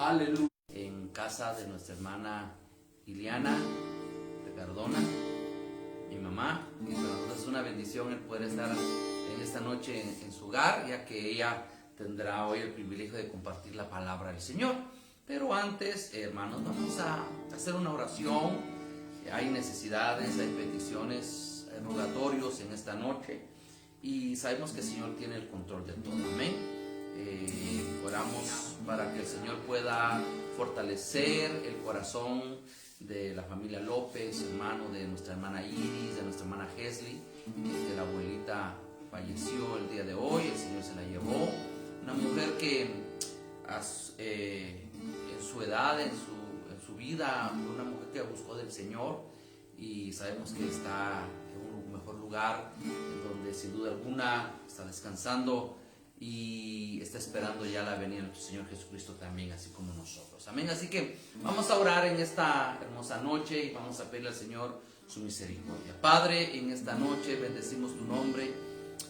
Aleluya. En casa de nuestra hermana Iliana de Cardona, mi mamá, y para nosotros es una bendición el poder estar en esta noche en su hogar, ya que ella tendrá hoy el privilegio de compartir la palabra del Señor. Pero antes, hermanos, vamos a hacer una oración. Hay necesidades, hay peticiones, hay rogatorios en esta noche, y sabemos que el Señor tiene el control de todo. Amén. Oramos para que el Señor pueda fortalecer el corazón de la familia López, hermano de nuestra hermana Iris, de nuestra hermana Hesley, que la abuelita falleció el día de hoy. El Señor se la llevó. Una mujer que en su edad, en su vida, una mujer que buscó del Señor, y sabemos que está en un mejor lugar, en donde sin duda alguna está descansando y está esperando ya la venida de nuestro Señor Jesucristo también, así como nosotros. Amén. Así que vamos a orar en esta hermosa noche y vamos a pedirle al Señor su misericordia. Padre, en esta noche bendecimos tu nombre,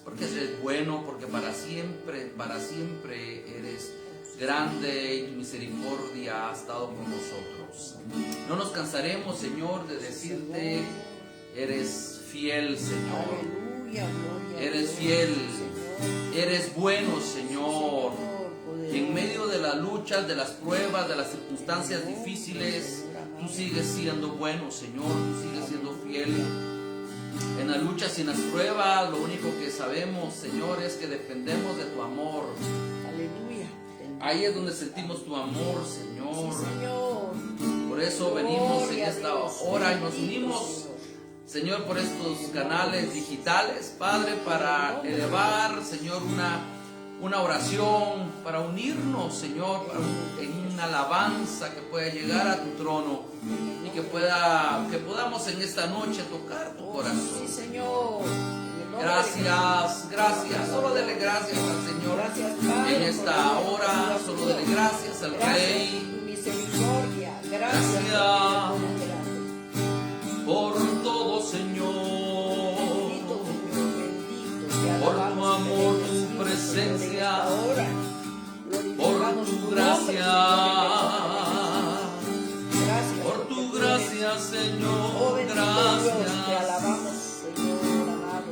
porque eres bueno, porque para siempre eres grande y tu misericordia ha estado con nosotros. No nos cansaremos, Señor, de decirte: eres fiel, Señor. Eres fiel. Eres bueno, Señor. Y en medio de las luchas, de las pruebas, de las circunstancias difíciles, tú sigues siendo bueno, Señor. Tú sigues siendo fiel. En las luchas y en las pruebas, lo único que sabemos, Señor, es que dependemos de tu amor. Aleluya. Ahí es donde sentimos tu amor, Señor. Sí, Señor. Por eso venimos en esta hora y nos unimos, Señor, por estos canales digitales, Padre, para elevar, Señor, una oración, para unirnos, Señor, en una alabanza que pueda llegar a tu trono y que podamos en esta noche tocar tu corazón. Sí, Señor. Gracias. Solo dele gracias al Señor. Gracias, Padre, en esta hora. Solo dele gracias al Rey. Tu misericordia. Gracias por todo, Señor. Bendito, Señor, por tu amor, tu presencia, por tu gracia. Por tu gracia, Señor. Gracias. Te alabamos, Señor amado.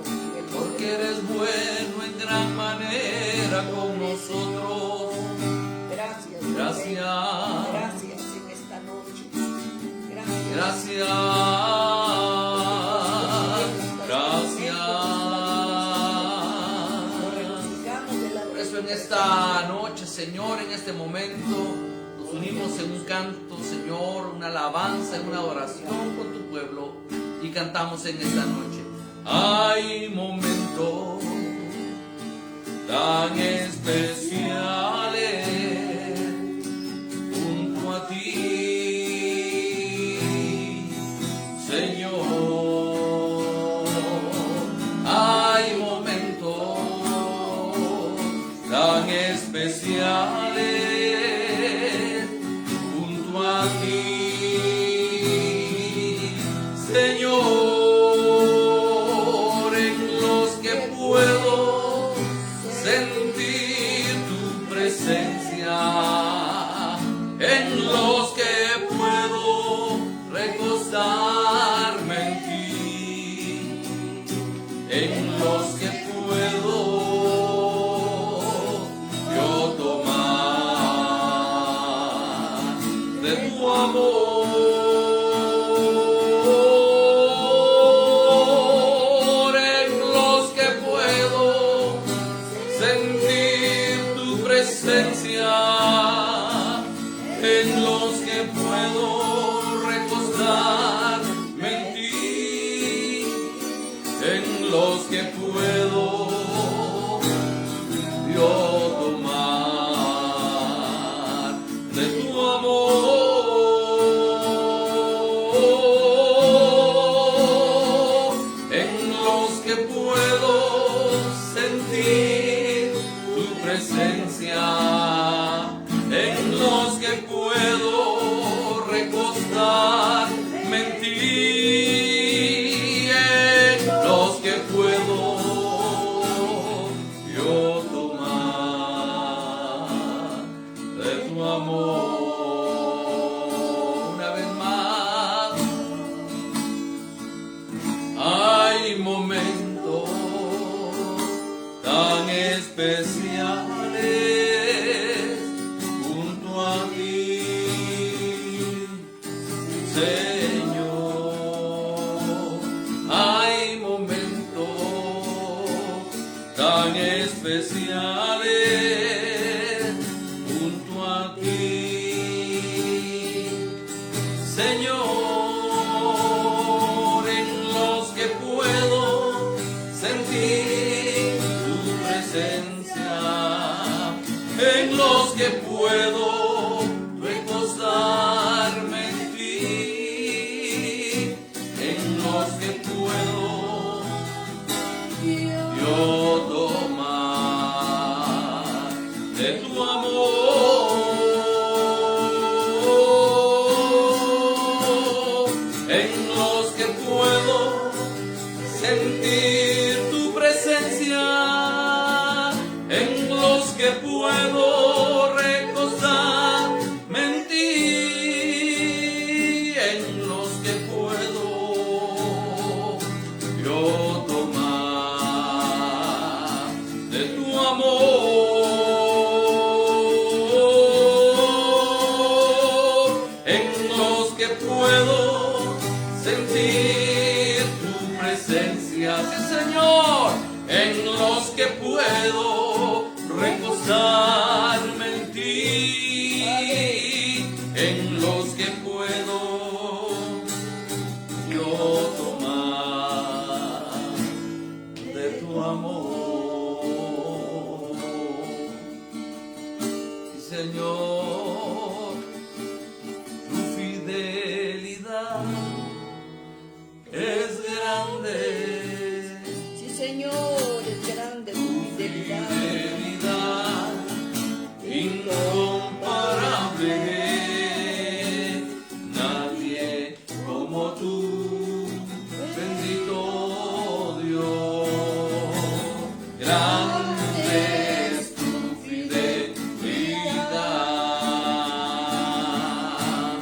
Porque eres bueno en gran manera con nosotros. Gracias. Gracias en esta noche. Gracias. Por eso en esta noche, Señor, en este momento, nos unimos en un canto, Señor, una alabanza, en una adoración con tu pueblo, y cantamos en esta noche. Hay momentos tan especiales junto a ti, Señor. Hay momentos tan especiales junto a ti, Señor. Puedo sentir tu presencia, en los que puedo recostarme en ti, en los que puedo yo tomar de tu amor. En los que puedo recostarme en ti, en los que puedo yo tomar de tu amor, en los que puedo sentir tu presencia, en los que puedo recostarme en ti, en los que puedo yo tomar de tu amor. en los que puedo recostarme en ti, en los que puedo yo tomar de tu amor, en los que puedo sentir tu presencia, en los que puedo recostarme en ti, en los que puedo yo tomar de tu amor, en los que puedo sentir tu presencia, sí Señor, en los que puedo recostarme en ti, en los que puedo yo tomar de tu amor. Sí, Señor, tu fidelidad es grande. Sí, Señor, es grande tu fidelidad. Incomparable, nadie como tú, bendito Dios. Grande es tu fidelidad,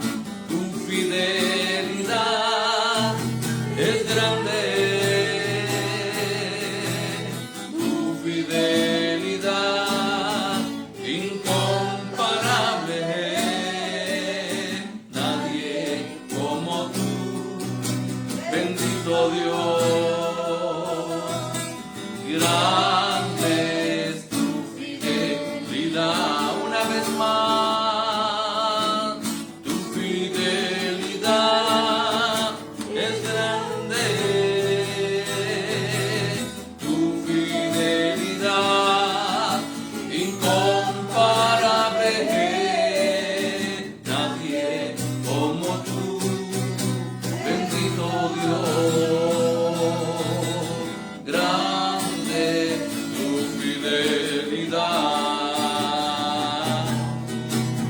tu fidelidad es grande. Tu fidelidad incomparable, nadie como tú, bendito Dios. Grande es tu fidelidad, una vez más, tu fidelidad es grande. Tu fidelidad incomparable, nadie como tú, bendito Dios. Grande tu fidelidad,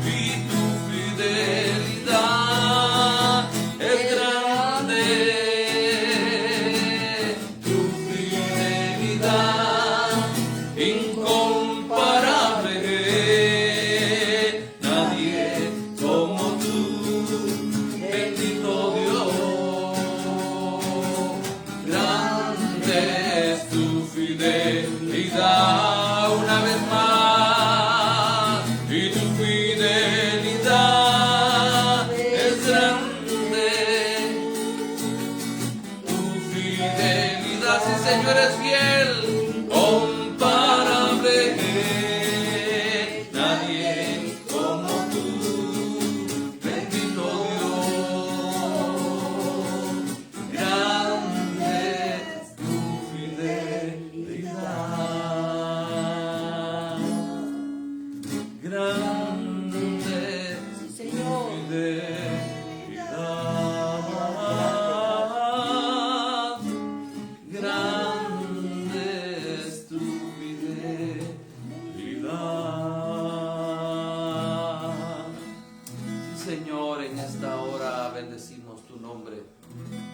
y tu fidelidad es grande. Tu fidelidad incomparable, nadie como tú, bendito Dios. Grande es tu fidelidad, una vez más, y tu fidelidad es grande. Tu fidelidad, sí Señor, es fiel, comparable, nadie como tú, bendito Dios. Grande es tu fidelidad, grande Sí, es tu Señor. fidelidad, grande es tu fidelidad. Sí, Señor, en esta hora bendecimos tu nombre.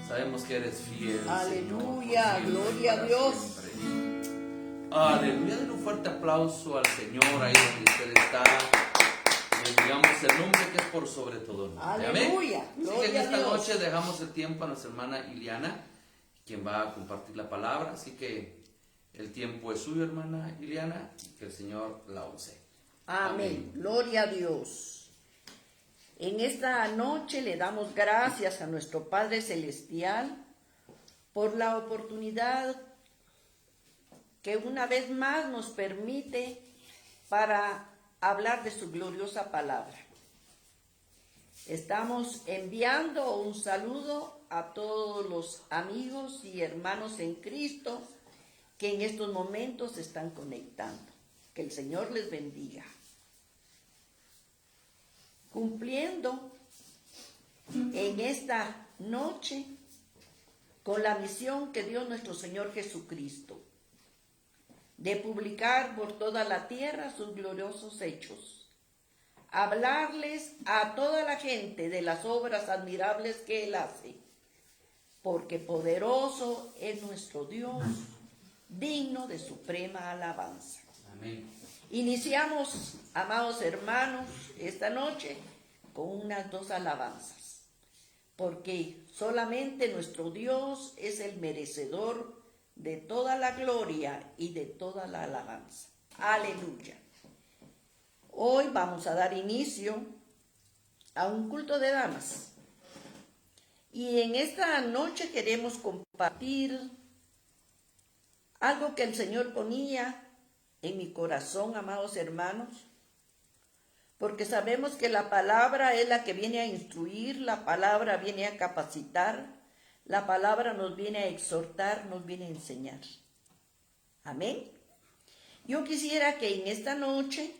Sabemos que eres fiel, Aleluya, Señor, por gloria a para Dios. siempre. Aleluya, den un fuerte aplauso al Señor ahí donde usted está. Bendigamos el nombre que es por sobre todo nombre. Aleluya, Amén. Así que en gloria a esta Dios. noche dejamos el tiempo a nuestra hermana Iliana, quien va a compartir la palabra. Así que el tiempo es suyo, hermana Iliana, y que el Señor la use. Amén. Gloria a Dios. En esta noche le damos gracias a nuestro Padre Celestial por la oportunidad que una vez más nos permite para hablar de su gloriosa palabra. Estamos enviando un saludo a todos los amigos y hermanos en Cristo que en estos momentos se están conectando. Que el Señor les bendiga. cumpliendo en esta noche con la misión que dio nuestro Señor Jesucristo, de publicar por toda la tierra sus gloriosos hechos, hablarles a toda la gente de las obras admirables que Él hace, porque poderoso es nuestro Dios, digno de suprema alabanza. Amén. Iniciamos, amados hermanos, esta noche con unas 2 alabanzas, porque solamente nuestro Dios es el merecedor de toda la gloria y de toda la alabanza. Aleluya. Hoy vamos a dar inicio a un culto de damas. Y en esta noche queremos compartir algo que el Señor ponía en mi corazón, amados hermanos, porque sabemos que la palabra es la que viene a instruir, la palabra viene a capacitar, la palabra nos viene a exhortar, nos viene a enseñar. Amén. Yo quisiera que en esta noche,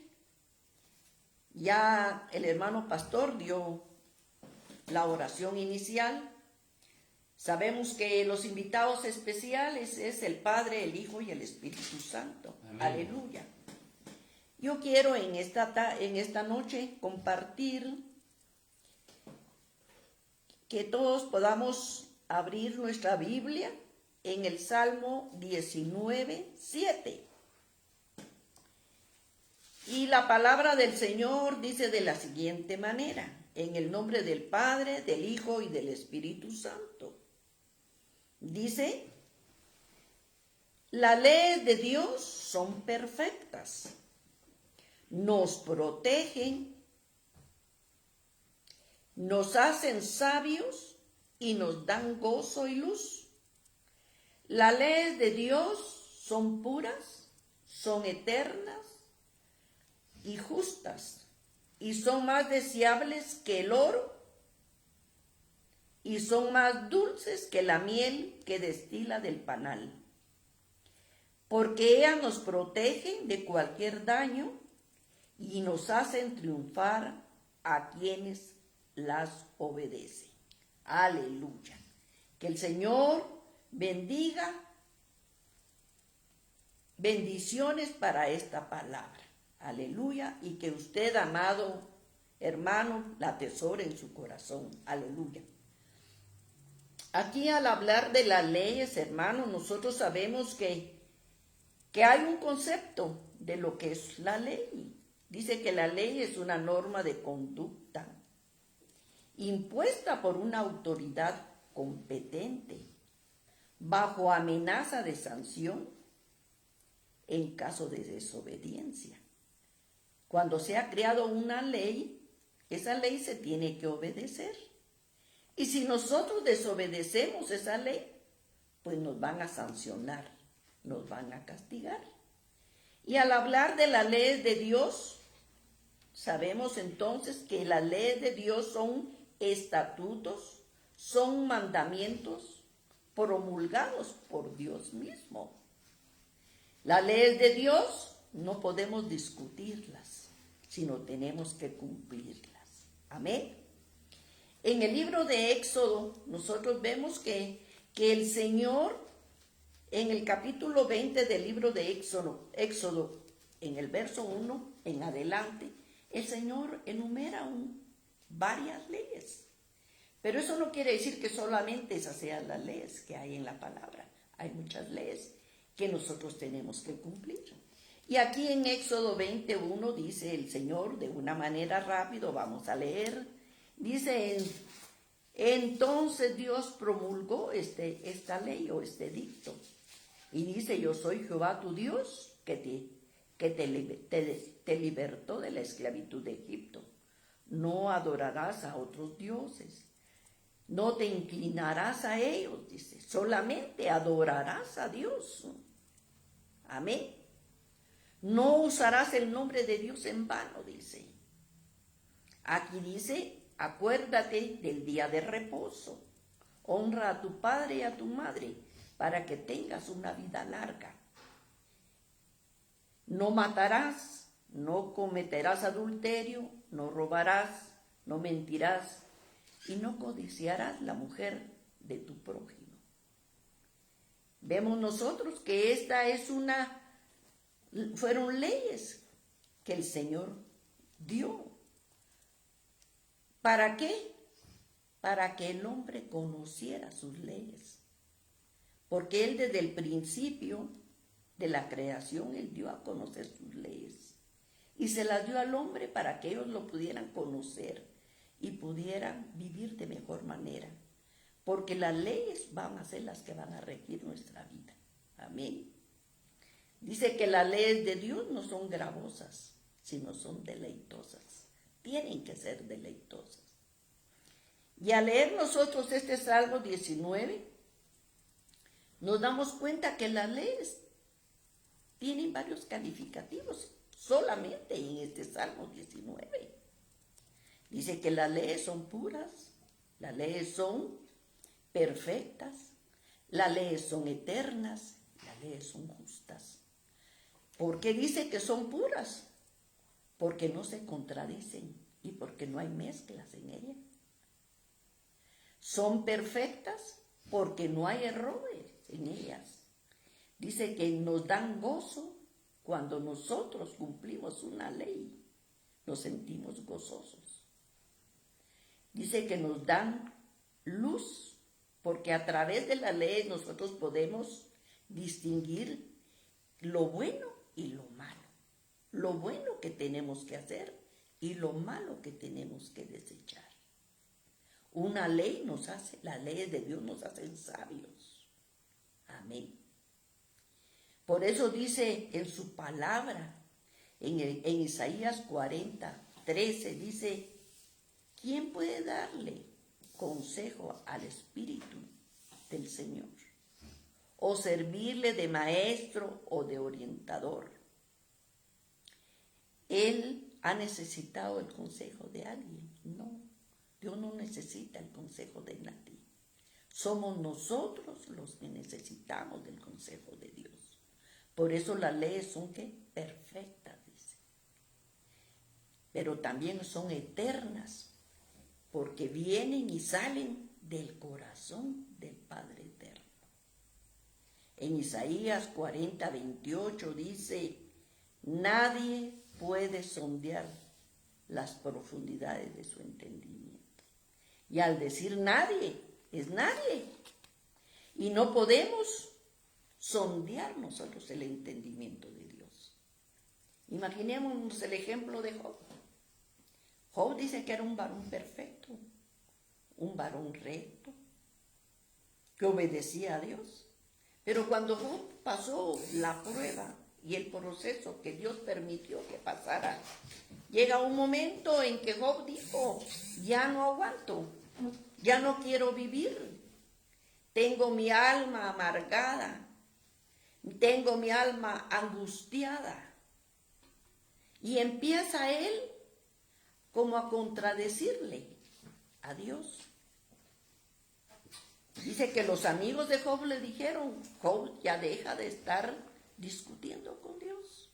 ya el hermano pastor dio la oración inicial. Sabemos que los invitados especiales es el Padre, el Hijo y el Espíritu Santo. Amén. Aleluya. Yo quiero en esta noche compartir que todos podamos abrir nuestra Biblia en el Salmo 19:7. Y la palabra del Señor dice de la siguiente manera: en el nombre del Padre, del Hijo y del Espíritu Santo. Dice: las leyes de Dios son perfectas, nos protegen, nos hacen sabios y nos dan gozo y luz. Las leyes de Dios son puras, son eternas y justas, y son más deseables que el oro, y son más dulces que la miel que destila del panal, porque ellas nos protegen de cualquier daño y nos hacen triunfar a quienes las obedecen. Aleluya. Que el Señor bendiga, bendiciones para esta palabra. Aleluya. Y que usted, amado hermano, la atesore en su corazón. Aleluya. Aquí al hablar de las leyes, hermanos, nosotros sabemos que hay un concepto de lo que es la ley. Dice que la ley es una norma de conducta impuesta por una autoridad competente, bajo amenaza de sanción en caso de desobediencia. Cuando se ha creado una ley, esa ley se tiene que obedecer. Y si nosotros desobedecemos esa ley, pues nos van a sancionar, nos van a castigar. Y al hablar de las leyes de Dios, sabemos entonces que las leyes de Dios son estatutos, son mandamientos promulgados por Dios mismo. Las leyes de Dios no podemos discutirlas, sino tenemos que cumplirlas. Amén. En el libro de Éxodo, nosotros vemos que el Señor, en el capítulo 20 del libro de Éxodo, en el verso 1 en adelante, el Señor enumera varias leyes. Pero eso no quiere decir que solamente esas sean las leyes que hay en la palabra. Hay muchas leyes que nosotros tenemos que cumplir. Y aquí en Éxodo 21 dice el Señor, de una manera rápida, vamos a leer. Dice: entonces Dios promulgó esta ley o este edicto. Y dice: yo soy Jehová tu Dios, que te libertó de la esclavitud de Egipto. No adorarás a otros dioses, no te inclinarás a ellos, dice, solamente adorarás a Dios. Amén. No usarás el nombre de Dios en vano, dice. Aquí dice: acuérdate del día de reposo, honra a tu padre y a tu madre, para que tengas una vida larga. No matarás, no cometerás adulterio, no robarás, no mentirás y no codiciarás la mujer de tu prójimo. Vemos nosotros que fueron leyes que el Señor dio. ¿Para qué? Para que el hombre conociera sus leyes. Porque Él desde el principio de la creación, Él dio a conocer sus leyes. Y se las dio al hombre para que ellos lo pudieran conocer y pudieran vivir de mejor manera. Porque las leyes van a ser las que van a regir nuestra vida. Amén. Dice que las leyes de Dios no son gravosas, sino son deleitosas. Tienen que ser deleitosas. Y al leer nosotros este Salmo 19, nos damos cuenta que las leyes tienen varios calificativos, solamente en este Salmo 19. Dice que las leyes son puras, las leyes son perfectas, las leyes son eternas, las leyes son justas. ¿Por qué dice que son puras? Porque no se contradicen y porque no hay mezclas en ellas. Son perfectas porque no hay errores en ellas. Dice que nos dan gozo cuando nosotros cumplimos una ley. Nos sentimos gozosos. Dice que nos dan luz porque a través de la ley nosotros podemos distinguir lo bueno y lo malo. Lo bueno que tenemos que hacer y lo malo que tenemos que desechar. Una ley las leyes de Dios nos hacen sabios. Amén. Por eso dice en su palabra, en Isaías 40:13, dice, ¿quién puede darle consejo al Espíritu del Señor? O servirle de maestro o de orientador. Él ha necesitado el consejo de alguien. No, Dios no necesita el consejo de nadie. Somos nosotros los que necesitamos del consejo de Dios. Por eso las leyes son ¿qué? Perfectas, dice. Pero también son eternas, porque vienen y salen del corazón del Padre Eterno. En Isaías 40:28 dice, nadie puede sondear las profundidades de su entendimiento. Y al decir nadie, es nadie. Y no podemos sondear nosotros el entendimiento de Dios. Imaginémonos el ejemplo de Job. Job dice que era un varón perfecto, un varón recto, que obedecía a Dios. Pero cuando Job pasó la prueba y el proceso que Dios permitió que pasara, llega un momento en que Job dijo, ya no aguanto, ya no quiero vivir, tengo mi alma amargada, tengo mi alma angustiada. Y empieza él como a contradecirle a Dios. Dice que los amigos de Job le dijeron, Job, ya deja de estar discutiendo con Dios,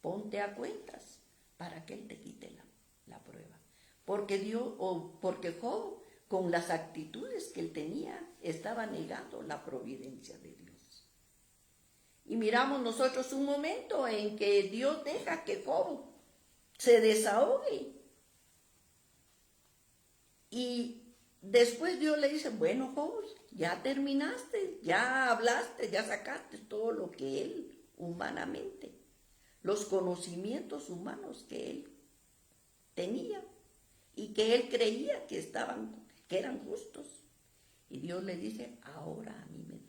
ponte a cuentas para que Él te quite la prueba. Porque Job, con las actitudes que él tenía, estaba negando la providencia de Dios. Y miramos nosotros un momento en que Dios deja que Job se desahogue. Y después Dios le dice, bueno, Job, ya terminaste, ya hablaste, ya sacaste todo lo que él humanamente, los conocimientos humanos que él tenía y que él creía que eran justos. Y Dios le dice, ahora a mí me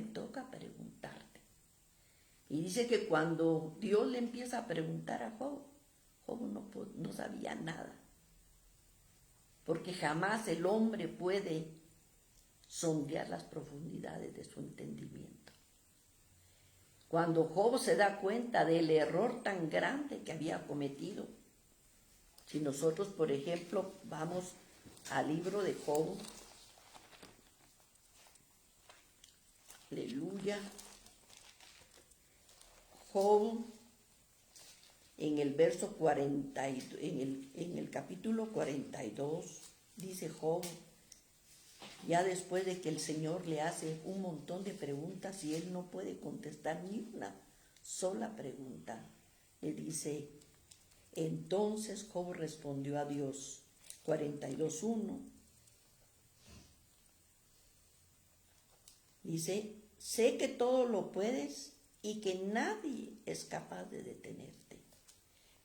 toca preguntarte. Y dice que cuando Dios le empieza a preguntar a Job, Job no sabía nada. Porque jamás el hombre puede sondear las profundidades de su entendimiento. Cuando Job se da cuenta del error tan grande que había cometido, si nosotros, por ejemplo, vamos al libro de Job, aleluya, Job en el verso 40, en el capítulo 42, dice Job, ya después de que el Señor le hace un montón de preguntas y él no puede contestar ni una sola pregunta, le dice, entonces Job respondió a Dios, 42:1, dice, sé que todo lo puedes y que nadie es capaz de detenerte.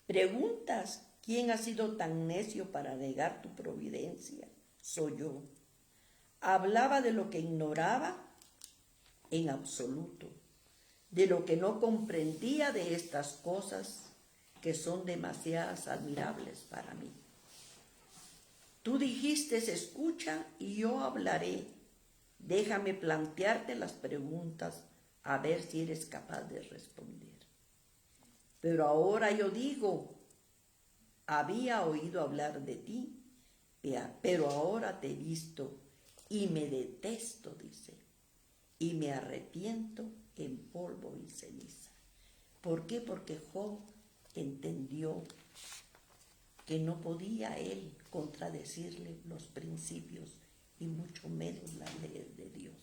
Preguntas, ¿quién ha sido tan necio para negar tu providencia? Soy yo. Hablaba de lo que ignoraba en absoluto, de lo que no comprendía de estas cosas que son demasiadas admirables para mí. Tú dijiste, escucha y yo hablaré. Déjame plantearte las preguntas a ver si eres capaz de responder. Pero ahora yo digo, había oído hablar de ti, pero ahora te he visto y me detesto, dice, y me arrepiento en polvo y ceniza. ¿Por qué? Porque Job entendió que no podía él contradecirle los principios y mucho menos las leyes de Dios.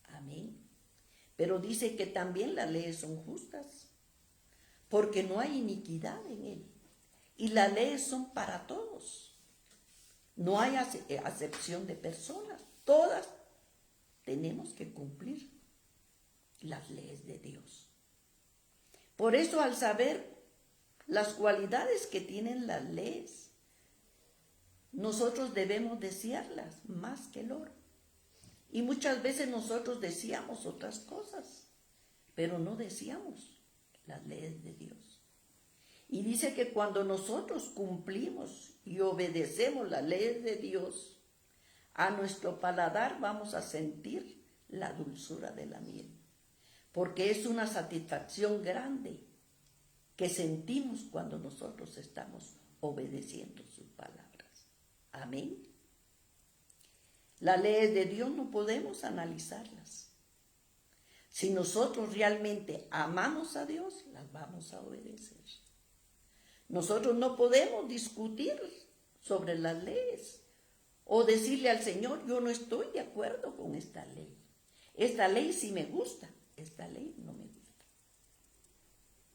Amén. Pero dice que también las leyes son justas, porque no hay iniquidad en él. Y las leyes son para todos. No hay acepción de personas. Todas tenemos que cumplir las leyes de Dios. Por eso, al saber las cualidades que tienen las leyes, nosotros debemos desearlas más que el oro. Y muchas veces nosotros deseamos otras cosas, pero no deseamos las leyes de Dios. Y dice que cuando nosotros cumplimos y obedecemos las leyes de Dios, a nuestro paladar vamos a sentir la dulzura de la miel, porque es una satisfacción grande que sentimos cuando nosotros estamos obedeciendo sus palabras. Amén. Las leyes de Dios no podemos analizarlas. Si nosotros realmente amamos a Dios, las vamos a obedecer. Nosotros no podemos discutir sobre las leyes o decirle al Señor, yo no estoy de acuerdo con esta ley. Esta ley sí me gusta, esta ley no me gusta.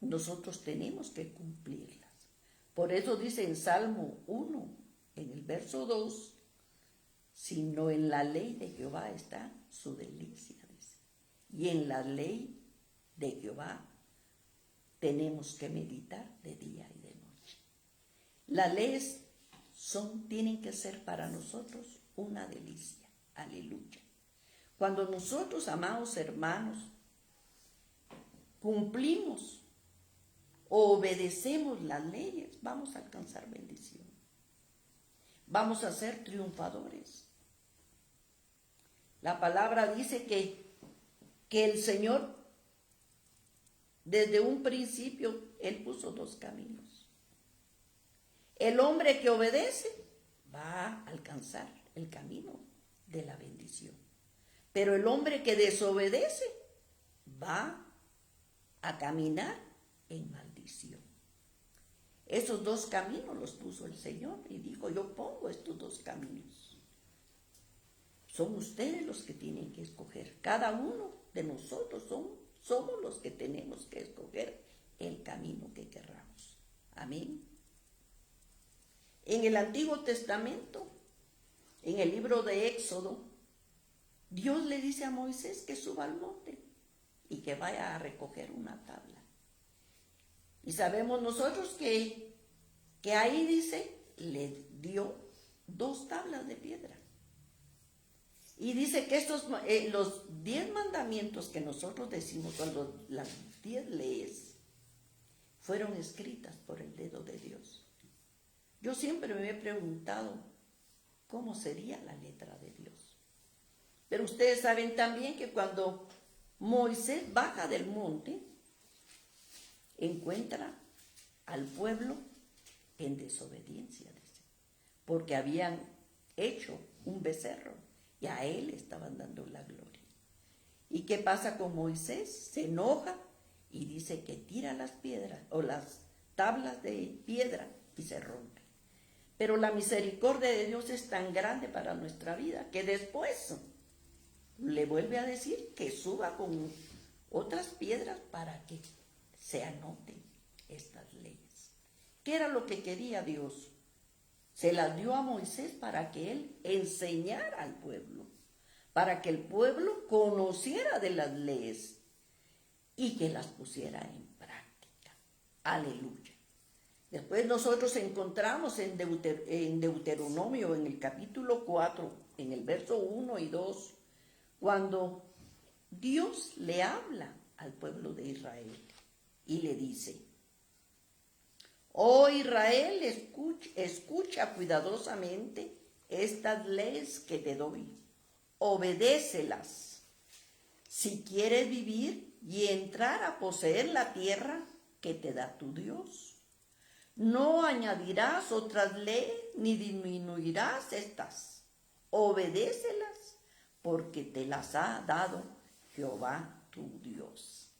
Nosotros tenemos que cumplirlas. Por eso dice en Salmo 1, en el verso 2, sino en la ley de Jehová está su delicia, dice. Y en la ley de Jehová tenemos que meditar de día y de noche. Las leyes tienen que ser para nosotros una delicia. Aleluya. Cuando nosotros, amados hermanos, cumplimos o obedecemos las leyes, vamos a alcanzar bendición. Vamos a ser triunfadores. La palabra dice que el Señor, desde un principio, Él puso dos caminos. El hombre que obedece va a alcanzar el camino de la bendición. Pero el hombre que desobedece va a caminar en maldición. Esos dos caminos los puso el Señor y dijo, yo pongo estos dos caminos. Son ustedes los que tienen que escoger. Cada uno de nosotros somos los que tenemos que escoger el camino que querramos. Amén. En el Antiguo Testamento, en el libro de Éxodo, Dios le dice a Moisés que suba al monte y que vaya a recoger una tabla. Y sabemos nosotros que ahí dice, le dio 2 tablas de piedra. Y dice que los 10 mandamientos que nosotros decimos, o las 10 leyes, fueron escritas por el dedo de Dios. Yo siempre me he preguntado cómo sería la letra de Dios. Pero ustedes saben también que cuando Moisés baja del monte, encuentra al pueblo en desobediencia, dice, porque habían hecho un becerro y a él estaban dando la gloria. ¿Y qué pasa con Moisés? Se enoja y dice que tira las piedras o las tablas de piedra y se rompe. Pero la misericordia de Dios es tan grande para nuestra vida que después le vuelve a decir que suba con otras piedras para que se anoten estas leyes. ¿Qué era lo que quería Dios? Se las dio a Moisés para que él enseñara al pueblo, para que el pueblo conociera de las leyes y que las pusiera en práctica. Aleluya. Después nosotros encontramos en Deuteronomio, en el capítulo 4, en el verso 1 y 2, cuando Dios le habla al pueblo de Israel y le dice: oh Israel, escucha cuidadosamente estas leyes que te doy, obedécelas si quieres vivir y entrar a poseer la tierra que te da tu Dios. No añadirás otras leyes ni disminuirás estas. Obedécelas porque te las ha dado Jehová tu Dios.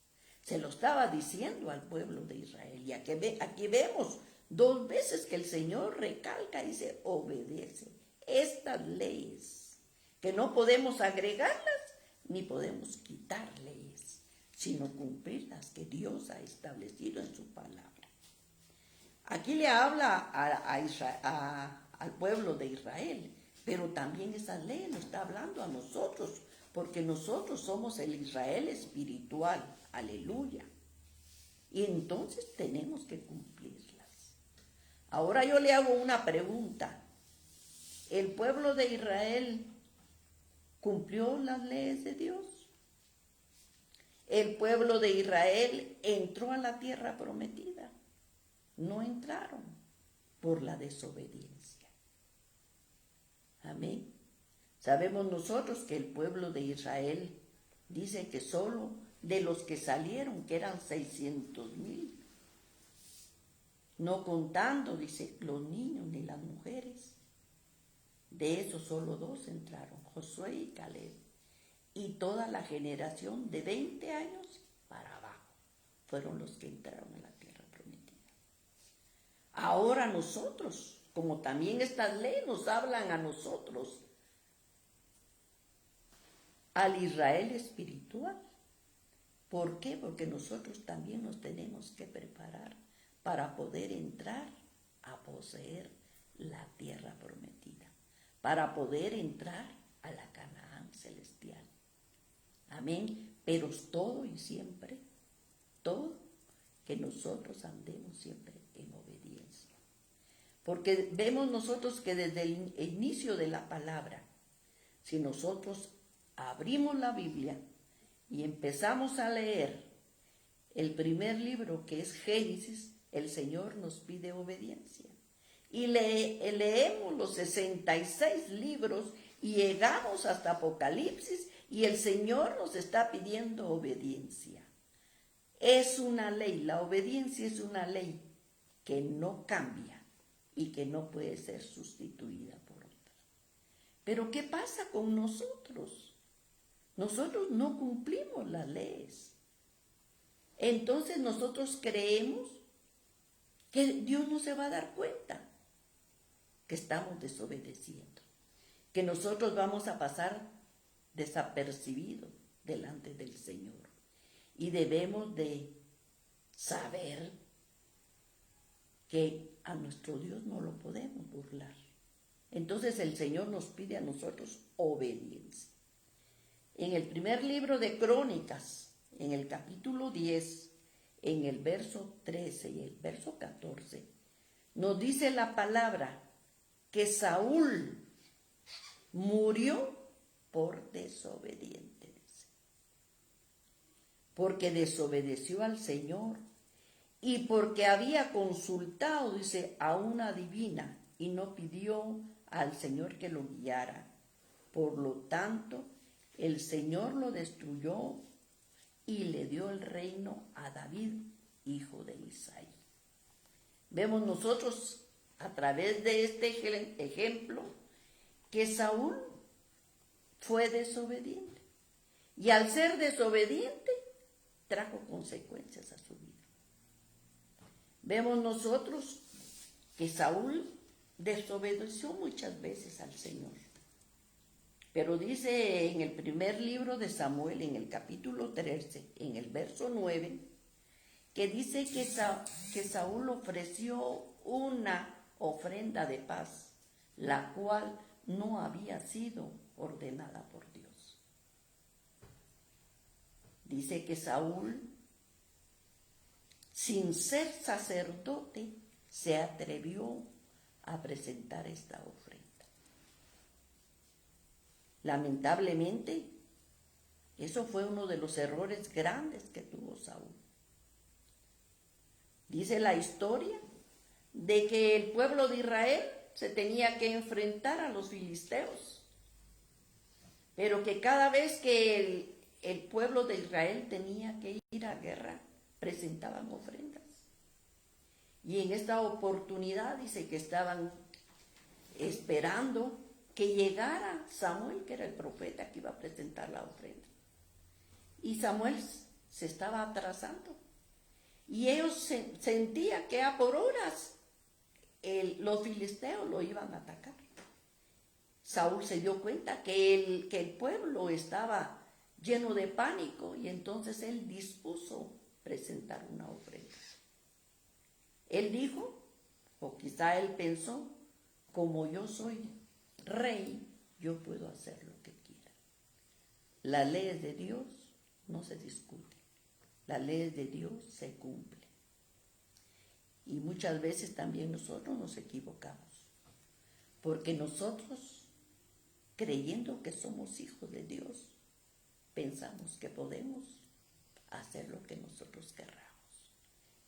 Se lo estaba diciendo al pueblo de Israel. Y aquí vemos 2 veces que el Señor recalca y dice: obedece estas leyes, que no podemos agregarlas ni podemos quitar leyes, sino cumplir las que Dios ha establecido en su palabra. Aquí le habla al pueblo de Israel, pero también esas leyes nos está hablando a nosotros, porque nosotros somos el Israel espiritual. Aleluya. Y entonces tenemos que cumplirlas. Ahora yo le hago una pregunta. ¿El pueblo de Israel cumplió las leyes de Dios? ¿El pueblo de Israel entró a la tierra prometida? No entraron por la desobediencia. Amén. Sabemos nosotros que el pueblo de Israel dice que solo de los que salieron, que eran 600,000, no contando, dice, los niños ni las mujeres, de esos solo 2 entraron, Josué y Caleb, y toda la generación de 20 años para abajo fueron los que entraron a la tierra prometida. Ahora nosotros, como también estas leyes nos hablan a nosotros, al Israel espiritual. ¿Por qué? Porque nosotros también nos tenemos que preparar para poder entrar a poseer la tierra prometida, para poder entrar a la Canaán celestial. Amén. Pero todo y siempre, todo, que nosotros andemos siempre en obediencia. Porque vemos nosotros que desde el inicio de la palabra, si nosotros abrimos la Biblia y empezamos a leer el primer libro, que es Génesis, el Señor nos pide obediencia. Y leemos los 66 libros y llegamos hasta Apocalipsis y el Señor nos está pidiendo obediencia. Es una ley, la obediencia es una ley que no cambia y que no puede ser sustituida por otra. Pero ¿qué pasa con nosotros? Nosotros no cumplimos las leyes. Entonces nosotros creemos que Dios no se va a dar cuenta que estamos desobedeciendo, que nosotros vamos a pasar desapercibidos delante del Señor. Y debemos de saber que a nuestro Dios no lo podemos burlar. Entonces el Señor nos pide a nosotros obediencia. En el primer libro de Crónicas, en el capítulo 10, en el verso 13 y el verso 14, nos dice la palabra que Saúl murió por desobediente, dice, porque desobedeció al Señor y porque había consultado, dice, a una adivina y no pidió al Señor que lo guiara. Por lo tanto, el Señor lo destruyó y le dio el reino a David, hijo de Isaí. Vemos nosotros a través de este ejemplo que Saúl fue desobediente y al ser desobediente trajo consecuencias a su vida. Vemos nosotros que Saúl desobedeció muchas veces al Señor. Pero dice en el primer libro de Samuel, en el capítulo 13, en el verso 9, que dice que Saúl ofreció una ofrenda de paz, la cual no había sido ordenada por Dios. Dice que Saúl, sin ser sacerdote, se atrevió a presentar esta ofrenda. Lamentablemente, eso fue uno de los errores grandes que tuvo Saúl. Dice la historia de que el pueblo de Israel se tenía que enfrentar a los filisteos, pero que cada vez que el pueblo de Israel tenía que ir a guerra, presentaban ofrendas. Y en esta oportunidad dice que estaban esperando que llegara Samuel, que era el profeta que iba a presentar la ofrenda. Y Samuel se estaba atrasando. Y ellos sentían que a por horas los filisteos lo iban a atacar. Saúl se dio cuenta que el pueblo estaba lleno de pánico y entonces él dispuso presentar una ofrenda. Él dijo, o quizá él pensó, como yo soy rey, yo puedo hacer lo que quiera. Las leyes de Dios no se discuten, las leyes de Dios se cumplen. Y muchas veces también nosotros nos equivocamos, porque nosotros, creyendo que somos hijos de Dios, pensamos que podemos hacer lo que nosotros querramos.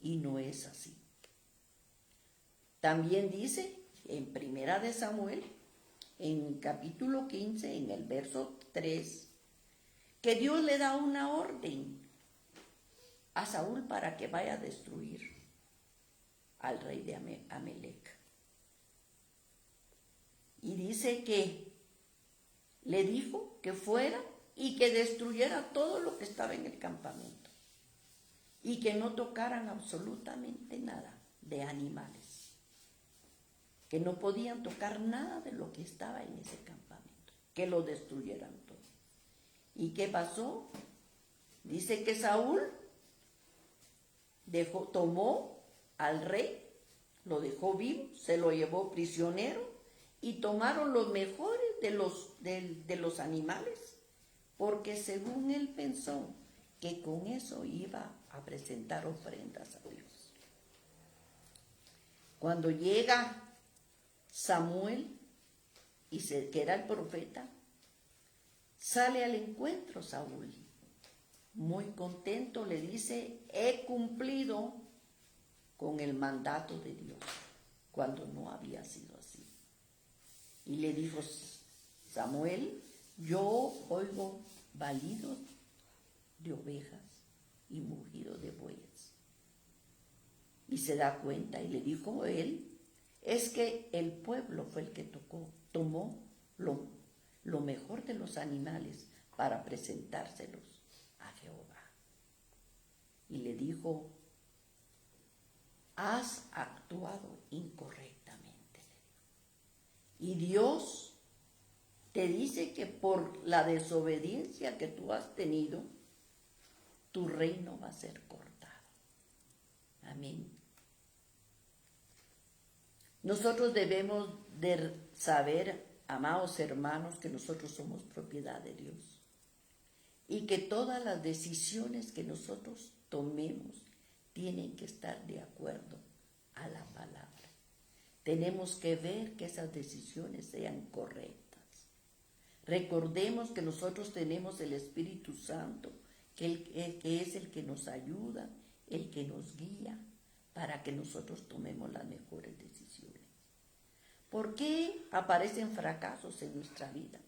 Y no es así. También dice en Primera de Samuel, en capítulo 15, en el verso 3, que Dios le da una orden a Saúl para que vaya a destruir al rey de Amalec. Y dice que le dijo que fuera y que destruyera todo lo que estaba en el campamento y que no tocaran absolutamente nada de animales, que no podían tocar nada de lo que estaba en ese campamento, que lo destruyeran todo. ¿Y qué pasó? Dice que Saúl tomó al rey, lo dejó vivo, se lo llevó prisionero y tomaron los mejores de los animales, porque según él pensó que con eso iba a presentar ofrendas a Dios. Cuando llega Samuel, que era el profeta, sale al encuentro Saúl. Muy contento le dice, he cumplido con el mandato de Dios, cuando no había sido así. Y le dijo Samuel, yo oigo balido de ovejas y mugido de bueyes. Y se da cuenta y le dijo él, es que el pueblo fue el que tomó lo mejor de los animales para presentárselos a Jehová. Y le dijo, has actuado incorrectamente. Y Dios te dice que por la desobediencia que tú has tenido, tu reino va a ser cortado. Amén. Nosotros debemos de saber, amados hermanos, que nosotros somos propiedad de Dios y que todas las decisiones que nosotros tomemos tienen que estar de acuerdo a la palabra. Tenemos que ver que esas decisiones sean correctas. Recordemos que nosotros tenemos el Espíritu Santo, que es el que nos ayuda, el que nos guía para que nosotros tomemos las mejores decisiones. ¿Por qué aparecen fracasos en nuestra vida?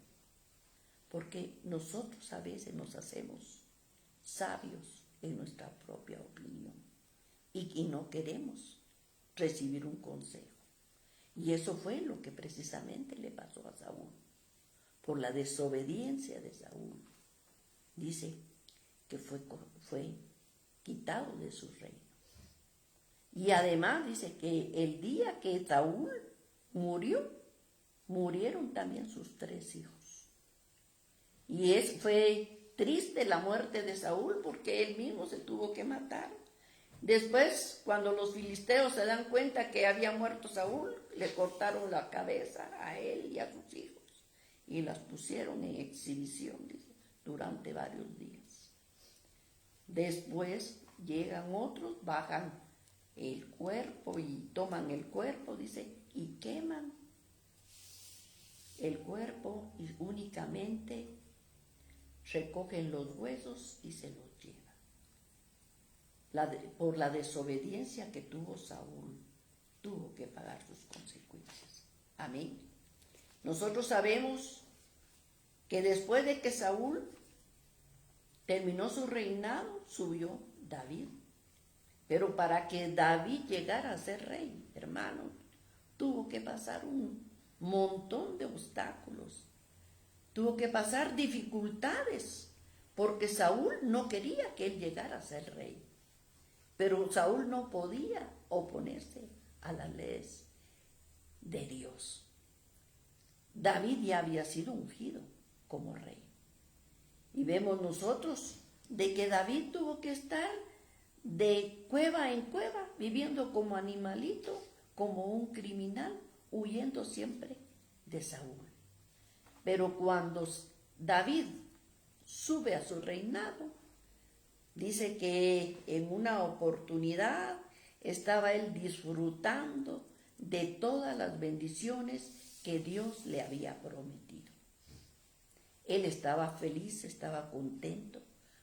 Porque nosotros a veces nos hacemos sabios en nuestra propia opinión y no queremos recibir un consejo. Y eso fue lo que precisamente le pasó a Saúl. Por la desobediencia de Saúl, dice que fue quitado de su reino. Y además dice que el día que Saúl murió, murieron también sus 3 hijos. Y fue triste la muerte de Saúl porque él mismo se tuvo que matar. Después, cuando los filisteos se dan cuenta que había muerto Saúl, le cortaron la cabeza a él y a sus hijos y las pusieron en exhibición, dice, durante varios días. Después llegan otros, bajan el cuerpo y toman el cuerpo, dice, y queman el cuerpo y únicamente recogen los huesos y se los llevan. Por la desobediencia que tuvo Saúl, tuvo que pagar sus consecuencias. Amén. Nosotros sabemos que después de que Saúl terminó su reinado, subió David. Pero para que David llegara a ser rey, hermanos, tuvo que pasar un montón de obstáculos. Tuvo que pasar dificultades, porque Saúl no quería que él llegara a ser rey. Pero Saúl no podía oponerse a las leyes de Dios. David ya había sido ungido como rey. Y vemos nosotros de que David tuvo que estar de cueva en cueva, viviendo como animalito, como un criminal, huyendo siempre de Saúl. Pero cuando David sube a su reinado, dice que en una oportunidad estaba él disfrutando de todas las bendiciones que Dios le había prometido. Él estaba feliz, estaba contento,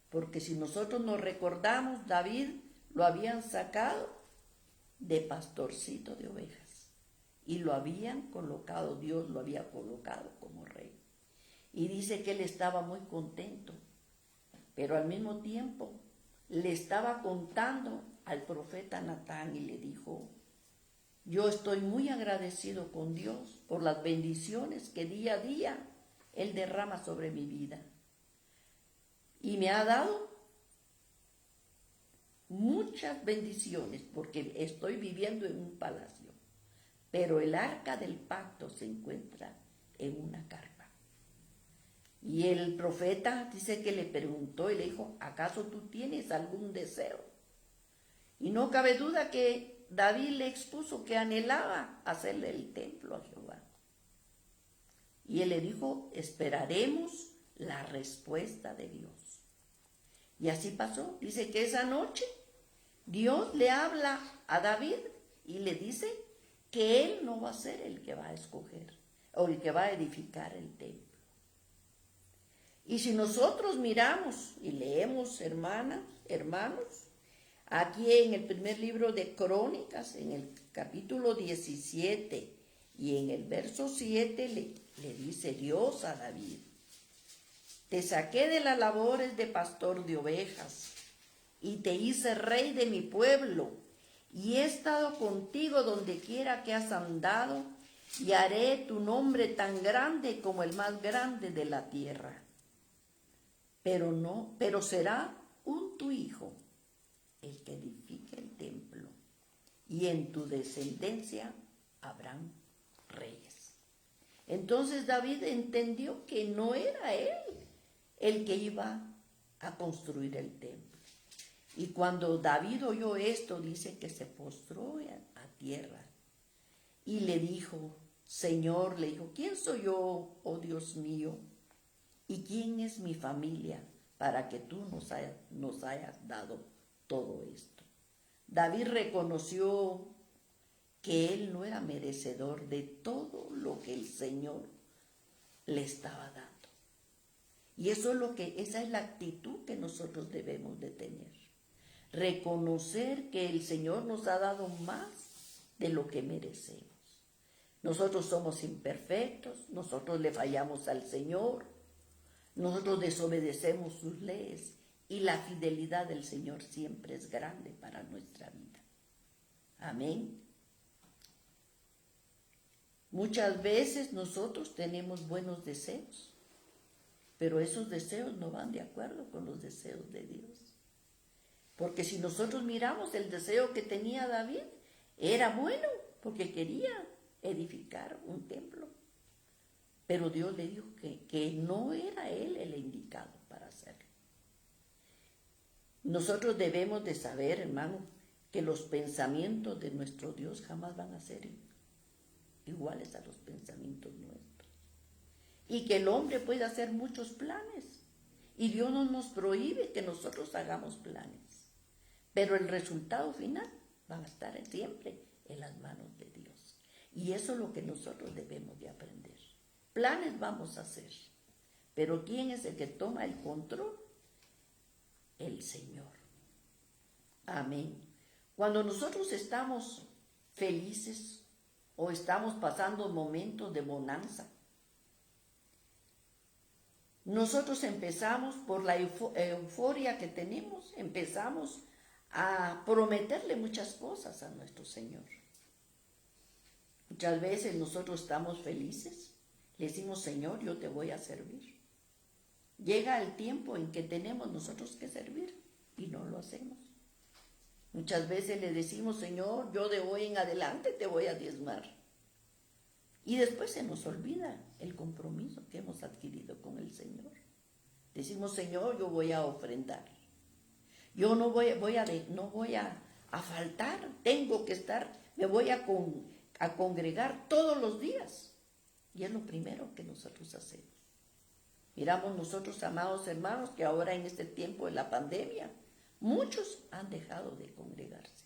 porque si nosotros nos recordamos, David lo habían sacado de pastorcito de ovejas y lo habían colocado, Dios lo había colocado como rey. Y dice que él estaba muy contento, pero al mismo tiempo le estaba contando al profeta Natán y le dijo: yo estoy muy agradecido con Dios por las bendiciones que día a día Él derrama sobre mi vida. Y me ha dado muchas bendiciones porque estoy viviendo en un palacio, pero el arca del pacto se encuentra en una carpa. Y el profeta dice que le preguntó y le dijo: ¿acaso tú tienes algún deseo? Y no cabe duda que David le expuso que anhelaba hacerle el templo a Jehová. Y él le dijo: esperaremos la respuesta de Dios. Y así pasó. Dice que esa noche Dios le habla a David y le dice que él no va a ser el que va a escoger o el que va a edificar el templo. Y si nosotros miramos y leemos, hermanos, aquí en el primer libro de Crónicas, en el capítulo 17 y en el verso 7, le dice Dios a David: te saqué de las labores de pastor de ovejas y te hice rey de mi pueblo, y he estado contigo donde quiera que has andado, y haré tu nombre tan grande como el más grande de la tierra. Pero será tu hijo el que edifique el templo, y en tu descendencia habrán reyes. Entonces David entendió que no era él el que iba a construir el templo. Y cuando David oyó esto, dice que se postró a tierra y le dijo: Señor, le dijo, ¿quién soy yo, oh Dios mío? ¿Y quién es mi familia para que tú nos hayas dado todo esto? David reconoció que él no era merecedor de todo lo que el Señor le estaba dando. Y esa es la actitud que nosotros debemos de tener. Reconocer que el Señor nos ha dado más de lo que merecemos. Nosotros somos imperfectos, nosotros le fallamos al Señor, nosotros desobedecemos sus leyes, y la fidelidad del Señor siempre es grande para nuestra vida. Amén. Muchas veces nosotros tenemos buenos deseos, pero esos deseos no van de acuerdo con los deseos de Dios. Porque si nosotros miramos el deseo que tenía David, era bueno, porque quería edificar un templo. Pero Dios le dijo que no era él el indicado para hacerlo. Nosotros debemos de saber, hermano, que los pensamientos de nuestro Dios jamás van a ser iguales a los pensamientos nuestros. Y que el hombre puede hacer muchos planes. Y Dios no nos prohíbe que nosotros hagamos planes. Pero el resultado final va a estar siempre en las manos de Dios. Y eso es lo que nosotros debemos de aprender. Planes vamos a hacer. Pero ¿quién es el que toma el control? El Señor. Amén. Cuando nosotros estamos felices o estamos pasando momentos de bonanza, nosotros empezamos por la euforia que tenemos, empezamos a prometerle muchas cosas a nuestro Señor. Muchas veces nosotros estamos felices, le decimos, Señor, yo te voy a servir. Llega el tiempo en que tenemos nosotros que servir y no lo hacemos. Muchas veces le decimos, Señor, yo de hoy en adelante te voy a diezmar. Y después se nos olvida el compromiso que hemos adquirido con el Señor. Decimos, Señor, yo voy a ofrendar. Yo no voy a faltar, tengo que estar, me voy a congregar todos los días. Y es lo primero que nosotros hacemos. Miramos nosotros, amados hermanos, que ahora en este tiempo de la pandemia, muchos han dejado de congregarse.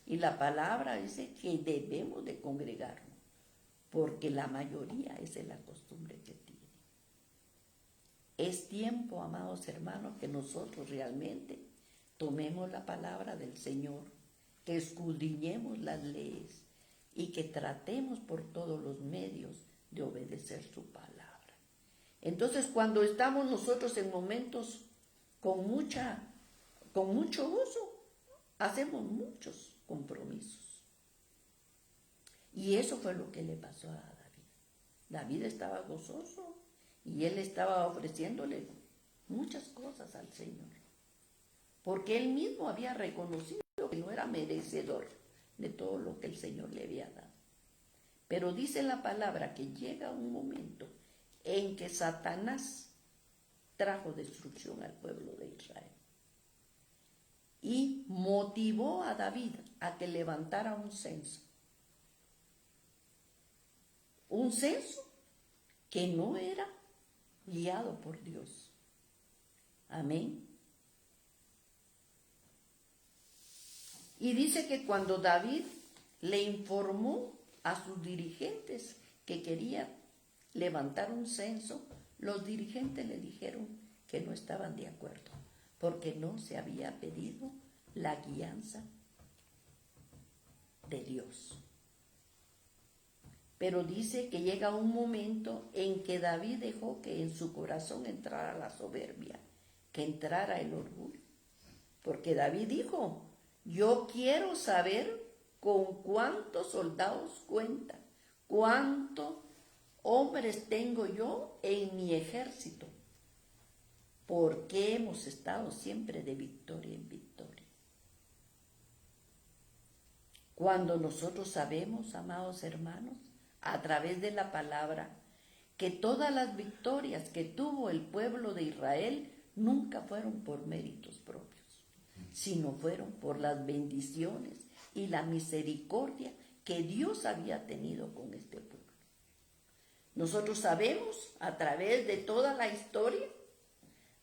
Y la palabra dice que debemos de congregarnos, porque la mayoría esa es la costumbre que tiene. Es tiempo, amados hermanos, que nosotros realmente tomemos la palabra del Señor, que escudriñemos las leyes y que tratemos por todos los medios de obedecer su palabra. Entonces, cuando estamos nosotros en momentos con mucho gozo, hacemos muchos compromisos. Y eso fue lo que le pasó a David. David estaba gozoso y él estaba ofreciéndole muchas cosas al Señor, porque él mismo había reconocido que no era merecedor de todo lo que el Señor le había dado. Pero dice la palabra que llega un momento en que Satanás trajo destrucción al pueblo de Israel y motivó a David a que levantara un censo que no era guiado por Dios. Amén. Y dice que cuando David le informó a sus dirigentes que quería levantar un censo, los dirigentes le dijeron que no estaban de acuerdo, porque no se había pedido la guianza de Dios. Pero dice que llega un momento en que David dejó que en su corazón entrara la soberbia, que entrara el orgullo. Porque David dijo, yo quiero saber con cuántos soldados cuenta, cuántos hombres tengo yo en mi ejército, porque hemos estado siempre de victoria en victoria. Cuando nosotros sabemos, amados hermanos, a través de la palabra, que todas las victorias que tuvo el pueblo de Israel nunca fueron por méritos propios, sino fueron por las bendiciones y la misericordia que Dios había tenido con este pueblo. Nosotros sabemos a través de toda la historia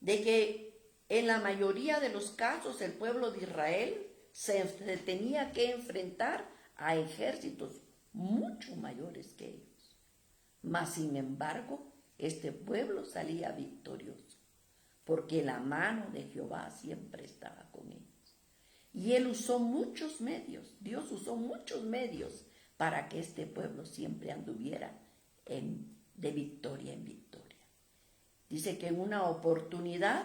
de que en la mayoría de los casos el pueblo de Israel se tenía que enfrentar a ejércitos mucho mayores que ellos. Mas sin embargo, este pueblo salía victorioso, porque la mano de Jehová siempre estaba con ellos. Y él usó muchos medios, Dios usó muchos medios para que este pueblo siempre anduviera de victoria en victoria. Dice que en una oportunidad,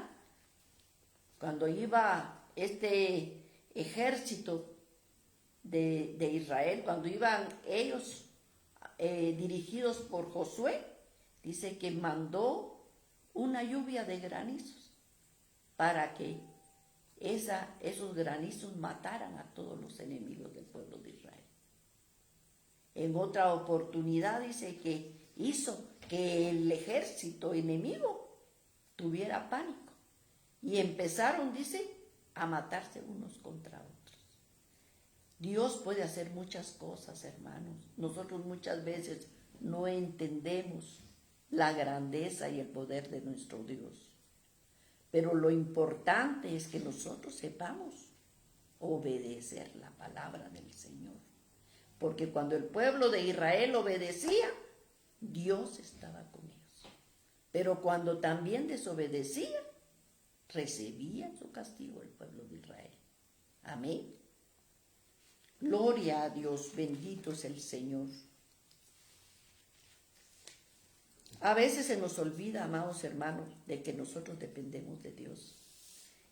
cuando iba este ejército de Israel, cuando iban ellos dirigidos por Josué, dice que mandó una lluvia de granizos para que esos granizos mataran a todos los enemigos del pueblo de Israel. En otra oportunidad dice que hizo que el ejército enemigo tuviera pánico y empezaron, dice, a matarse unos contra otros. Dios puede hacer muchas cosas, hermanos. Nosotros muchas veces no entendemos la grandeza y el poder de nuestro Dios. Pero lo importante es que nosotros sepamos obedecer la palabra del Señor. Porque cuando el pueblo de Israel obedecía, Dios estaba con ellos. Pero cuando también desobedecía, recibía su castigo el pueblo de Israel. Amén. Gloria a Dios, bendito es el Señor. A veces se nos olvida, amados hermanos, de que nosotros dependemos de Dios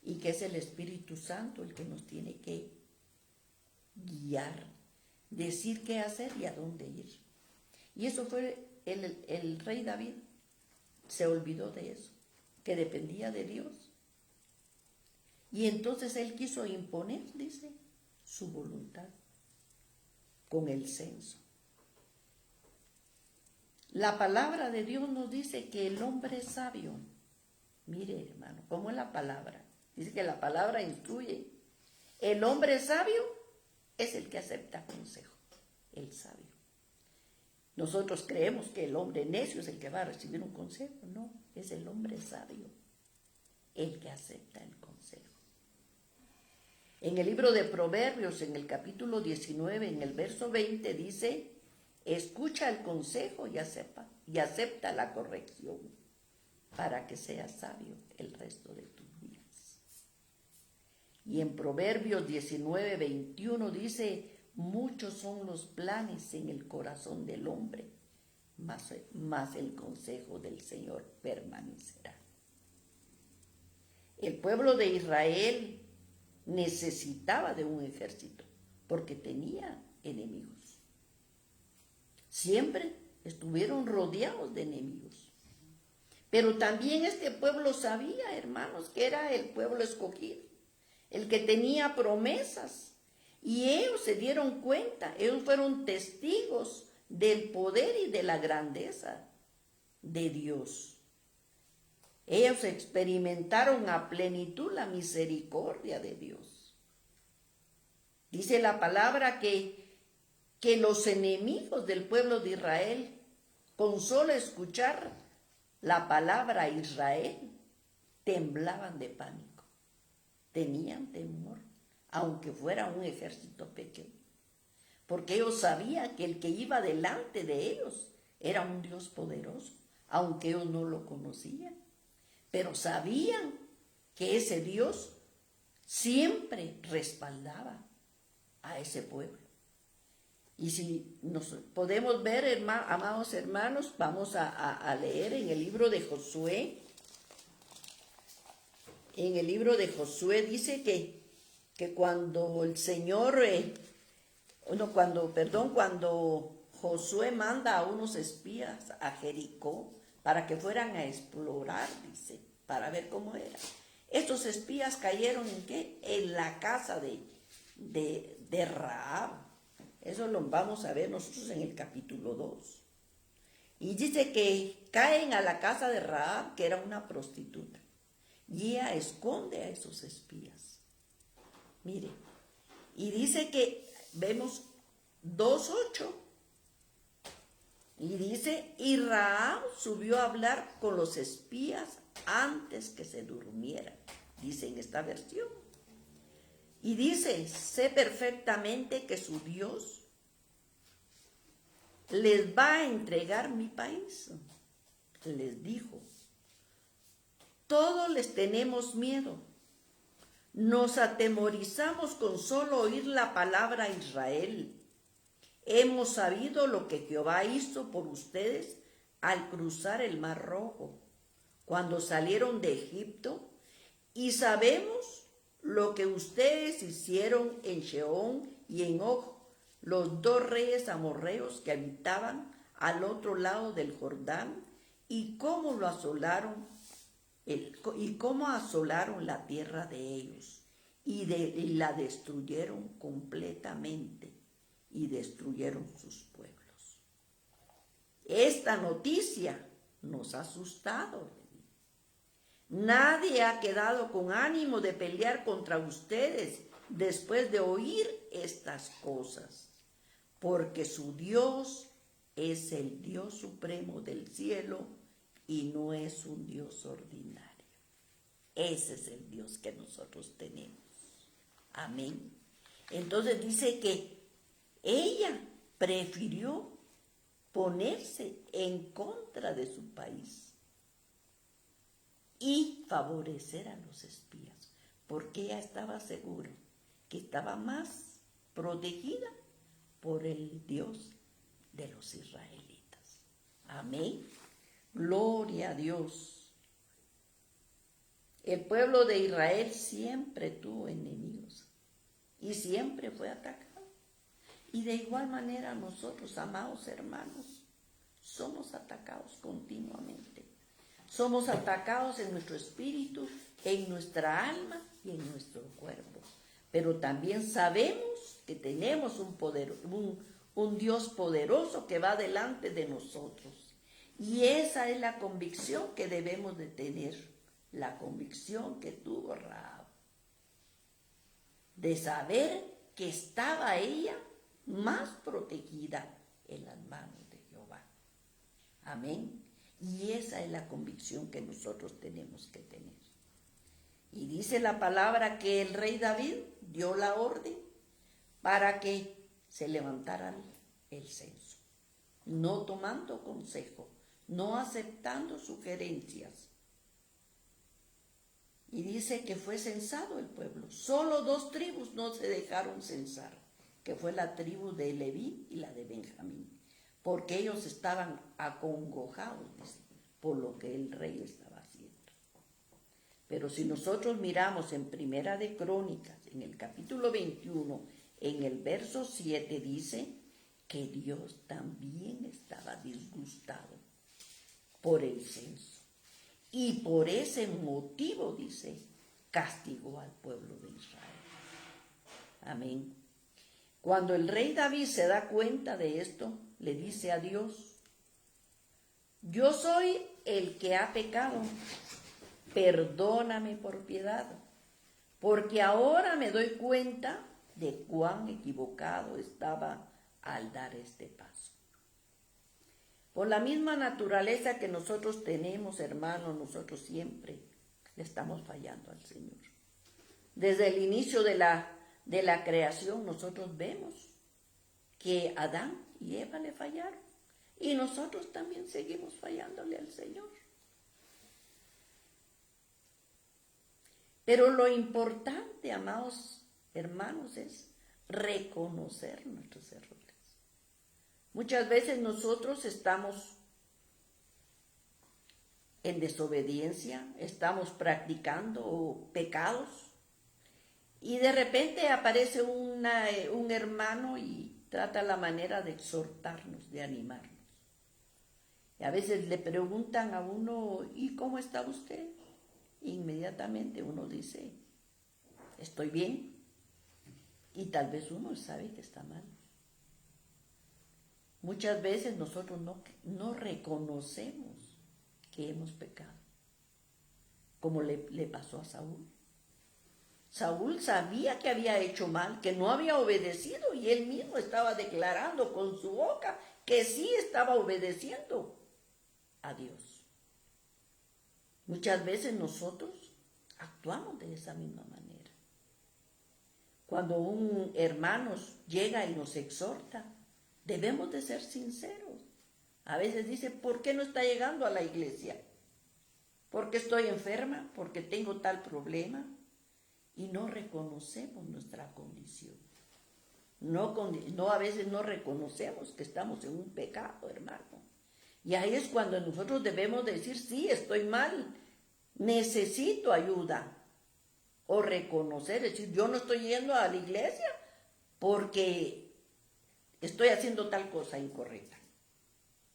y que es el Espíritu Santo el que nos tiene que guiar, decir qué hacer y a dónde ir. Y eso fue el rey David, se olvidó de eso, que dependía de Dios. Y entonces él quiso imponer, dice, su voluntad con el censo. La palabra de Dios nos dice que el hombre sabio, mire hermano, ¿cómo es la palabra? Dice que la palabra instruye. El hombre sabio es el que acepta consejo, el sabio. Nosotros creemos que el hombre necio es el que va a recibir un consejo. No, es el hombre sabio el que acepta el consejo. En el libro de Proverbios, en el capítulo 19, en el verso 20, dice: escucha el consejo y acepta la corrección, para que seas sabio el resto de tus días. Y en Proverbios 19, 21 dice: muchos son los planes en el corazón del hombre, mas el consejo del Señor permanecerá. El pueblo de Israel necesitaba de un ejército porque tenía enemigos. Siempre estuvieron rodeados de enemigos. Pero también este pueblo sabía, hermanos, que era el pueblo escogido, el que tenía promesas. Y ellos se dieron cuenta, ellos fueron testigos del poder y de la grandeza de Dios. Ellos experimentaron a plenitud la misericordia de Dios. Dice la palabra que los enemigos del pueblo de Israel, con solo escuchar la palabra Israel, temblaban de pánico, tenían temor, aunque fuera un ejército pequeño, porque ellos sabían que el que iba delante de ellos era un Dios poderoso, aunque ellos no lo conocían, pero sabían que ese Dios siempre respaldaba a ese pueblo. Y si nos podemos ver, amados hermanos, vamos a leer en el libro de Josué. En el libro de Josué dice que cuando el Señor, cuando Josué manda a unos espías a Jericó para que fueran a explorar, dice, para ver cómo era. Estos espías cayeron ¿en qué? En la casa de Rahab. Eso lo vamos a ver nosotros en el capítulo 2. Y dice que caen a la casa de Rahab, que era una prostituta. Y ella esconde a esos espías. Mire, y dice que vemos 2:8. Y dice, y Rahab subió a hablar con los espías antes que se durmieran. Dice en esta versión. Y dice, sé perfectamente que su Dios les va a entregar mi país. Les dijo, todos les tenemos miedo. Nos atemorizamos con solo oír la palabra Israel. Hemos sabido lo que Jehová hizo por ustedes al cruzar el Mar Rojo, cuando salieron de Egipto, y sabemos lo que ustedes hicieron en Sehón y en Og, los dos reyes amorreos que habitaban al otro lado del Jordán, y cómo asolaron la tierra de ellos. y la destruyeron completamente y destruyeron sus pueblos. Esta noticia nos ha asustado. Nadie ha quedado con ánimo de pelear contra ustedes después de oír estas cosas, porque su Dios es el Dios supremo del cielo y no es un Dios ordinario. Ese es el Dios que nosotros tenemos. Amén. Entonces dice que ella prefirió ponerse en contra de su país y favorecer a los espías, porque ella estaba segura que estaba más protegida por el Dios de los israelitas. Amén. Gloria a Dios. El pueblo de Israel siempre tuvo enemigos y siempre fue atacado. Y de igual manera nosotros, amados hermanos, somos atacados continuamente. Somos atacados en nuestro espíritu, en nuestra alma y en nuestro cuerpo. Pero también sabemos que tenemos un Dios poderoso que va delante de nosotros. Y esa es la convicción que debemos de tener, la convicción que tuvo Rahab, de saber que estaba ella más protegida en las manos de Jehová. Amén. Y esa es la convicción que nosotros tenemos que tener. Y dice la palabra que el rey David dio la orden para que se levantara el censo, no tomando consejo, no aceptando sugerencias. Y dice que fue censado el pueblo. Solo 2 tribus no se dejaron censar, que fue la tribu de Leví y la de Benjamín, porque ellos estaban acongojados, dice, por lo que el rey estaba haciendo. Pero si nosotros miramos en Primera de Crónicas, en el capítulo 21, en el verso 7, dice que Dios también estaba disgustado por el censo. Y por ese motivo, dice, castigó al pueblo de Israel. Amén. Cuando el rey David se da cuenta de esto, le dice a Dios: yo soy el que ha pecado, perdóname por piedad, porque ahora me doy cuenta de cuán equivocado estaba al dar este paso. Por la misma naturaleza que nosotros tenemos, hermanos, nosotros siempre le estamos fallando al Señor. Desde el inicio de la creación nosotros vemos que Adán y Eva le fallaron y nosotros también seguimos fallándole al Señor. Pero lo importante, amados hermanos, es reconocer nuestros errores. Muchas veces nosotros estamos en desobediencia, estamos practicando pecados y de repente aparece un hermano y trata la manera de exhortarnos, de animarnos. Y a veces le preguntan a uno: ¿y cómo está usted? Inmediatamente uno dice: estoy bien. Y tal vez uno sabe que está mal. Muchas veces nosotros no reconocemos que hemos pecado, como le pasó a Saúl. Saúl sabía que había hecho mal, que no había obedecido, y él mismo estaba declarando con su boca que sí estaba obedeciendo a Dios. Muchas veces nosotros actuamos de esa misma manera. Cuando un hermano llega y nos exhorta, debemos de ser sinceros. A veces dice: ¿por qué no está llegando a la iglesia? ¿Porque estoy enferma? ¿Porque tengo tal problema? Y no reconocemos nuestra condición. A veces no reconocemos que estamos en un pecado, hermano. Y ahí es cuando nosotros debemos decir: sí, estoy mal, necesito ayuda. O reconocer, decir: yo no estoy yendo a la iglesia porque estoy haciendo tal cosa incorrecta.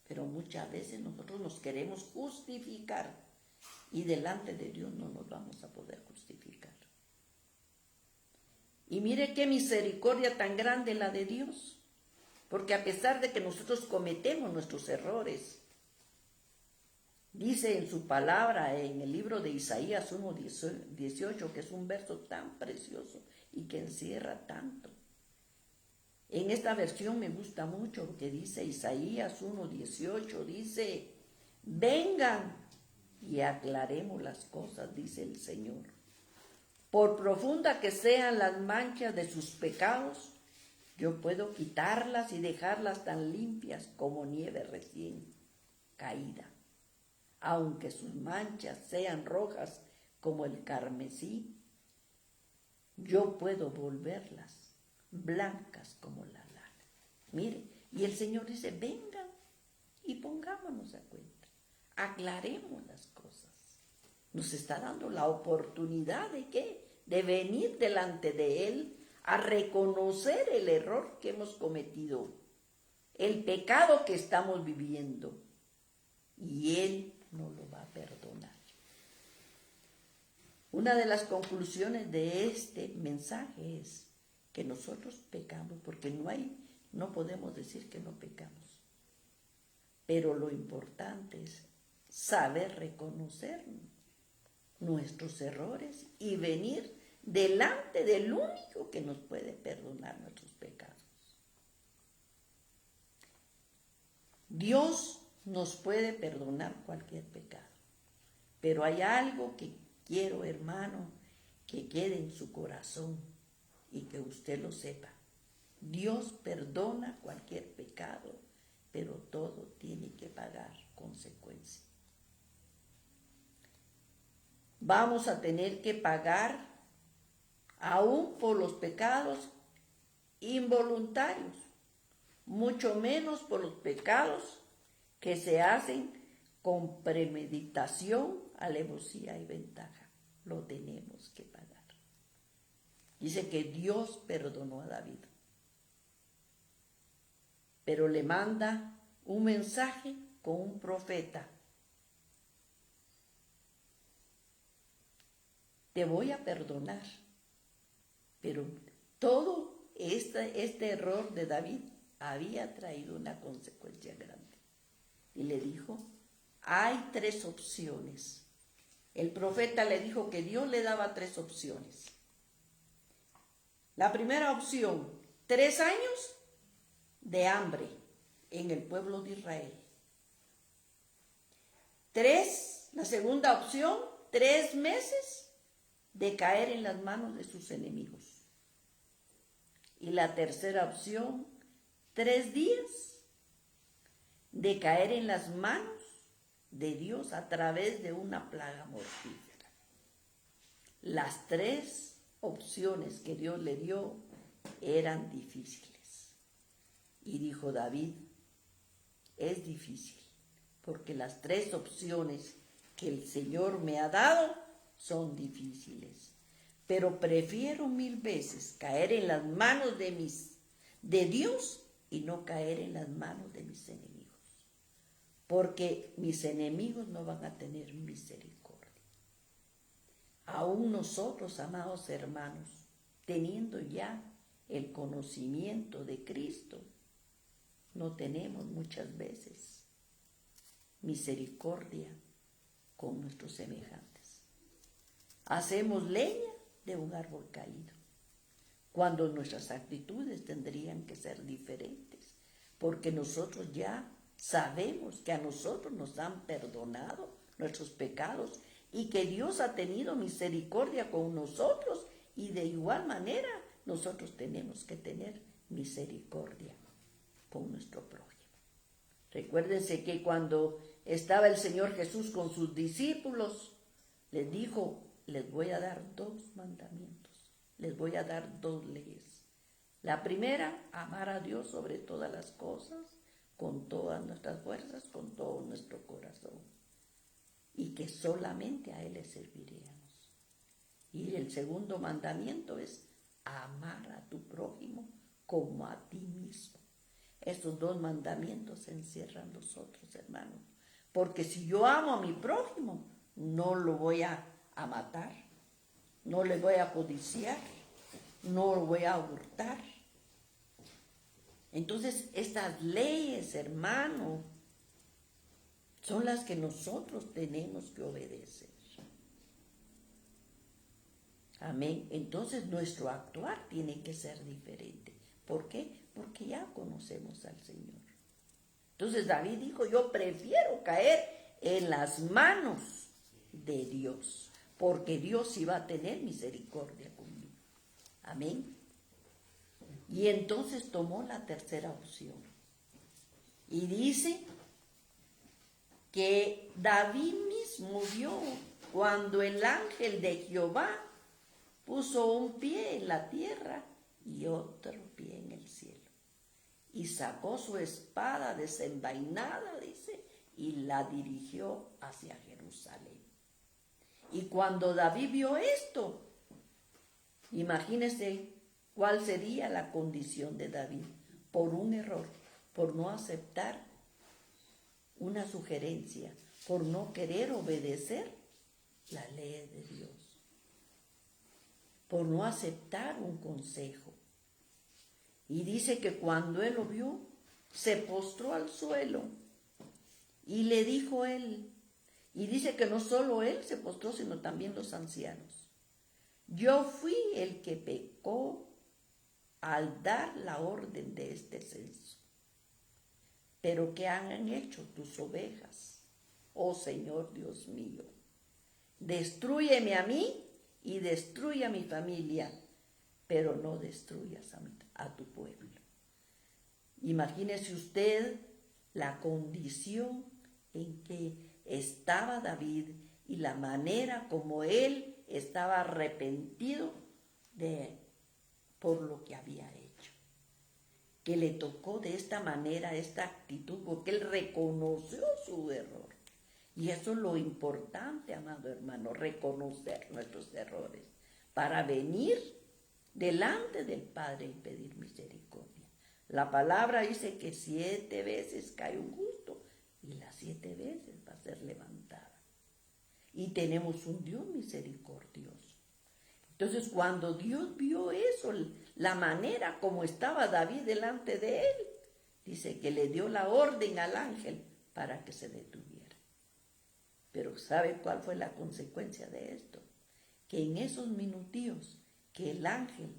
Pero muchas veces nosotros nos queremos justificar y delante de Dios no nos vamos a poder justificar. Y mire qué misericordia tan grande la de Dios. Porque a pesar de que nosotros cometemos nuestros errores, dice en su palabra, en el libro de Isaías 1:18, que es un verso tan precioso y que encierra tanto. En esta versión me gusta mucho lo que dice Isaías 1:18, dice, vengan y aclaremos las cosas, dice el Señor. Por profunda que sean las manchas de sus pecados, yo puedo quitarlas y dejarlas tan limpias como nieve recién caída. Aunque sus manchas sean rojas como el carmesí, yo puedo volverlas blancas como la lana. Mire, y el Señor dice, vengan y pongámonos a cuenta, aclaremos las cosas. Nos está dando la oportunidad de ¿qué? De venir delante de Él a reconocer el error que hemos cometido, el pecado que estamos viviendo, y Él nos lo va a perdonar. Una de las conclusiones de este mensaje es que nosotros pecamos, porque no podemos decir que no pecamos. Pero lo importante es saber reconocer nuestros errores y venir delante del único que nos puede perdonar nuestros pecados. Dios nos puede perdonar cualquier pecado, pero hay algo que quiero, hermano, que quede en su corazón y que usted lo sepa. Dios perdona cualquier pecado, pero todo tiene que pagar consecuencias. Vamos a tener que pagar aún por los pecados involuntarios, mucho menos por los pecados que se hacen con premeditación, alevosía y ventaja. Lo tenemos que pagar. Dice que Dios perdonó a David, pero le manda un mensaje con un profeta. Te voy a perdonar, pero todo este error de David había traído una consecuencia grande. Y le dijo, hay 3 opciones. El profeta le dijo que Dios le daba 3 opciones. La primera opción, 3 años de hambre en el pueblo de Israel. La segunda opción, 3 meses de caer en las manos de sus enemigos. Y la tercera opción, 3 días de caer en las manos de Dios a través de una plaga mortífera. Las 3 opciones que Dios le dio eran difíciles. Y dijo David, es difícil, porque las 3 opciones que el Señor me ha dado son difíciles, pero prefiero 1000 veces caer en las manos de Dios y no caer en las manos de mis enemigos, porque mis enemigos no van a tener misericordia. Aún nosotros, amados hermanos, teniendo ya el conocimiento de Cristo, no tenemos muchas veces misericordia con nuestros semejantes. Hacemos leña de un árbol caído, cuando nuestras actitudes tendrían que ser diferentes, porque nosotros ya sabemos que a nosotros nos han perdonado nuestros pecados y que Dios ha tenido misericordia con nosotros, y de igual manera nosotros tenemos que tener misericordia con nuestro prójimo. Recuérdense que cuando estaba el Señor Jesús con sus discípulos, les dijo, les voy a dar 2 mandamientos, les voy a dar 2 leyes. La primera, amar a Dios sobre todas las cosas, con todas nuestras fuerzas, con todo nuestro corazón, y que solamente a Él le serviríamos. Y el segundo mandamiento es amar a tu prójimo como a ti mismo. Estos 2 mandamientos encierran los otros, hermanos, porque si yo amo a mi prójimo, no lo voy a matar, no le voy a codiciar, no lo voy a hurtar. Entonces, estas leyes, hermano, son las que nosotros tenemos que obedecer. Amén. Entonces, nuestro actuar tiene que ser diferente. ¿Por qué? Porque ya conocemos al Señor. Entonces, David dijo, yo prefiero caer en las manos de Dios, porque Dios iba a tener misericordia conmigo. Amén. Y entonces tomó la tercera opción. Y dice que David mismo vio cuando el ángel de Jehová puso un pie en la tierra y otro pie en el cielo. Y sacó su espada desenvainada, dice, y la dirigió hacia Jerusalén. Y cuando David vio esto, imagínense cuál sería la condición de David por un error, por no aceptar una sugerencia, por no querer obedecer la ley de Dios, por no aceptar un consejo. Y dice que cuando él lo vio, se postró al suelo y le dijo él, y dice que no solo él se postró, sino también los ancianos. Yo fui el que pecó al dar la orden de este censo. Pero ¿qué han hecho tus ovejas, oh Señor Dios mío? Destrúyeme a mí y destruye a mi familia, pero no destruyas a tu pueblo. Imagínese usted la condición en que estaba David y la manera como él estaba arrepentido por lo que había hecho. Que le tocó de esta manera, esta actitud, porque él reconoció su error. Y eso es lo importante, amado hermano, reconocer nuestros errores para venir delante del Padre y pedir misericordia. La palabra dice que 7 veces cae un justo y las 7 veces va a ser levantada. Y tenemos un Dios misericordioso. Entonces, cuando Dios vio eso, la manera como estaba David delante de él, dice que le dio la orden al ángel para que se detuviera. Pero ¿sabe cuál fue la consecuencia de esto? Que en esos minutos que el ángel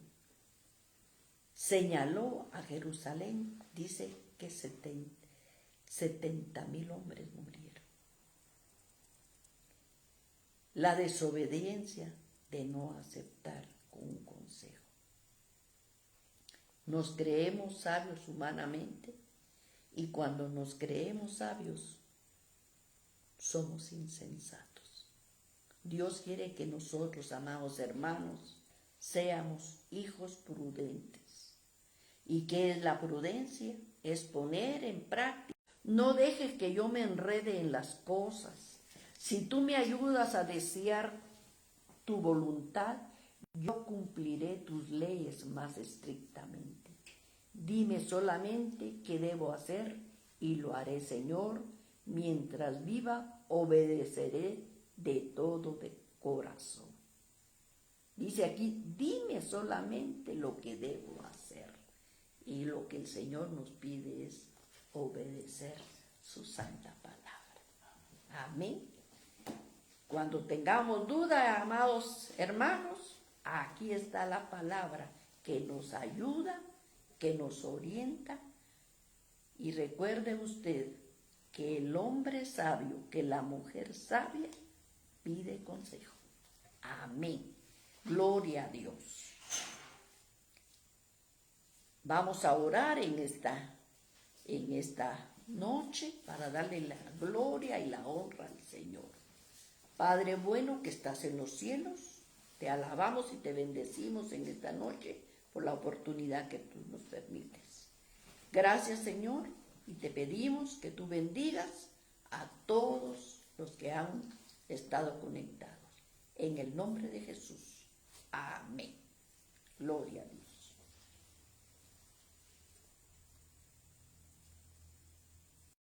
señaló a Jerusalén, dice que 70,000 hombres murieron. La desobediencia de no aceptar un consejo. Nos creemos sabios humanamente y cuando nos creemos sabios somos insensatos. Dios quiere que nosotros, amados hermanos, seamos hijos prudentes. ¿Y qué es la prudencia? Es poner en práctica. No dejes que yo me enrede en las cosas. Si tú me ayudas a desear tu voluntad, yo cumpliré tus leyes más estrictamente. Dime solamente qué debo hacer y lo haré, Señor. Mientras viva, obedeceré de todo de corazón. Dice aquí, dime solamente lo que debo hacer. Y lo que el Señor nos pide es obedecer su santa palabra. Amén. Cuando tengamos duda, amados hermanos, aquí está la palabra que nos ayuda, que nos orienta. Y recuerde usted que el hombre sabio, que la mujer sabia, pide consejo. Amén. Gloria a Dios. Vamos a orar en esta noche para darle la gloria y la honra al Señor. Padre bueno que estás en los cielos, te alabamos y te bendecimos en esta noche por la oportunidad que tú nos permites. Gracias, Señor, y te pedimos que tú bendigas a todos los que han estado conectados. En el nombre de Jesús.